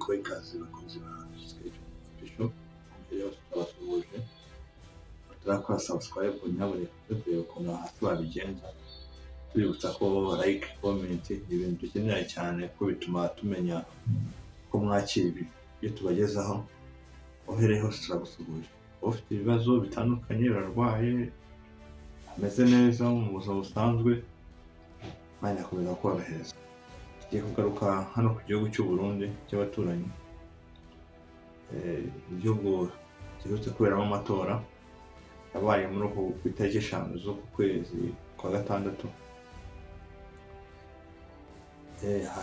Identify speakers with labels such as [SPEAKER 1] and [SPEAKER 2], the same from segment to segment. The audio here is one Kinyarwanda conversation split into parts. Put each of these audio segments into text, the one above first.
[SPEAKER 1] kubaha ikaze bakunzi ba Sketch Official. Rero turabasuhuje, turakora subscribe nyaboneka turebe ukuntu hasi babigenza, tubibutsa ko like, comment ibintu dukenera cyane ko bituma tumenya ko mwakira ibyo tubagezaho. Uhereye hose turagusuhuje. Ufite ibibazo bitandukanye, urarwaye, ameze neza mu buzima busanzwe, Imana akomeza korohereza. Tugiye kugaruka hano ku gihugu cy'u Burundi cy'abaturanyi, igihugu giherutse kuberamo amatora yabaye muri uku ku itariki 5 z'uku kwezi kwa gatandatu.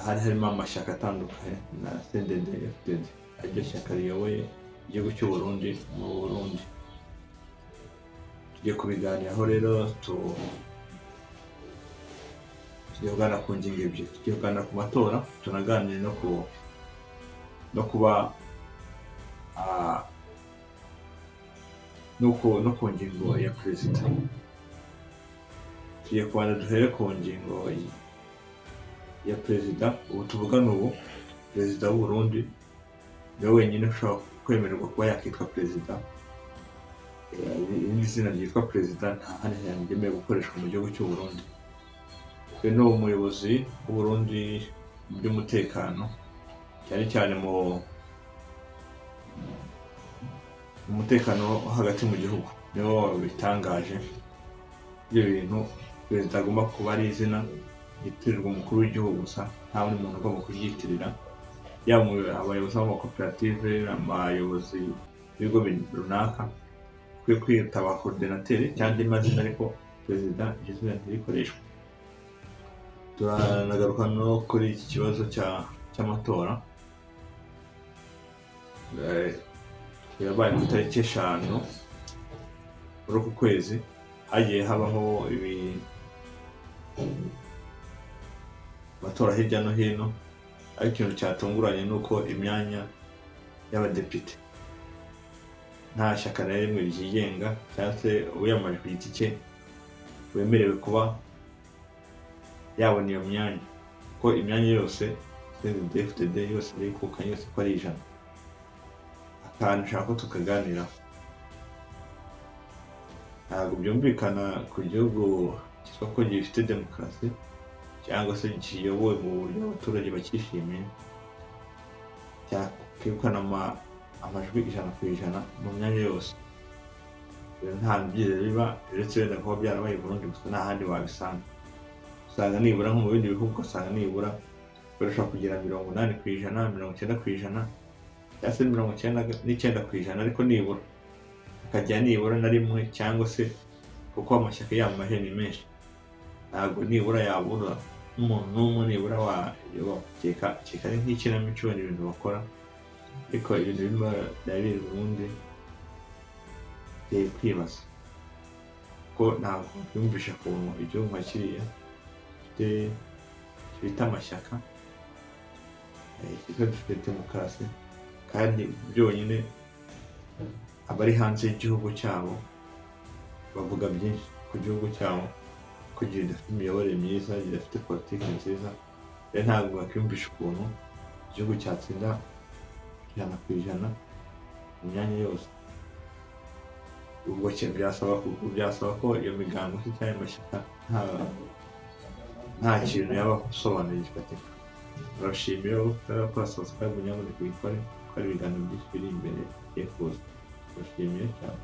[SPEAKER 1] Hari harimo amashyaka atandukanye na CNDD FDD, iryo shyaka riyoboye igihugu cy'u Burundi mu Burundi. Tugiye kubiganiraho rero, tugiye kuganira ku ngingo ebyiri. Tugiye kuganira ku matora, tunaganire no ku ngingo ya perezida. Tugiye kubanza duhere ku ngingo ya perezida. Ubu tuvugana ubu perezida w'u Burundi niwe wenyine ushobora kwemererwa kuba yakitwa perezida. Irindi zina ryitwa perezida nta handi hantu ryemewe gukoreshwa mu gihugu cy'u Burundi. We ni umuyobozi w'u Burundi mu by'umutekano, cyane cyane mu umutekano hagati mu gihugu, niwo bitangaje. Ibyo bintu perezida agomba kuba ari izina yitirirwa umukuru w'igihugu gusa, nta wundi muntu ugomba kuryitirira, yaba abayobozi b'amakoperative, abayobozi b'ibigo runaka, kwe kwita ba coordinateur cyangwa andi mazina, ariko perezida izina ntirikoreshwa. Turanagaruka no kuri iki kibazo cy'amatora yabaye ku itariki 5 muri uku kwezi. Hagiye habaho amatora hirya no hino, ariko ikintu cyatunguranye ni uko imyanya y'abadepite nta shyaka na rimwe ryigenga cyangwa se uyamaje ku giti cye wemerewe kuba yabona iyo myanya, ko imyanya yose CNDD-FDD yose irikukanye yose ko ari 100. Akantu nshaka ko tukaganiraho, ntabwo byumvikana ku gihugu cyitwa ko gifite demokarasi cyangwa se kiyobowe mu buryo abaturage bakishimiye, cyakirukana amajwi 100% mu myanya yose. Nta byiza biba, uretse wenda kuba byarabaye i Burundi gusa, nta handi wabisanga. Usanga nibura nko mu bindi bihugu, usanga nibura barashobora kugira 80%, 90%, cyangwa se 99%, ariko nibura akajya nibura na rimwe, cyangwa se kuko amashyaka yamamaje ni menshi, ntabwo nibura yabura umuntu n'umwe nibura wakeka ari nk'ikinamico ibintu bakora. Ariko ibintu birimo biri i Burundi kwibaza ko ntabwo byumvisha ukuntu igihugu nka kiriya bita amashyaka, gifite demokarasi, kandi byonyine abari hanze y'igihugu cyabo bavuga byinshi ku gihugu cyabo, ko gifite imiyoborere myiza, gifite politiki nziza. Rero ntabwo bakwiyumvisha ukuntu igihugu cyatsinda 100% mu myanya yose. Ubwo byasaba ko iyo migambi cyangwa amashyaka nta kintu yaba asobanuye gifatika. Urashimiye ko subscribe nyaboneka uyikore, ko ari ibiganiro byinshi biri imbere ye kuza. Urashimiye cyane.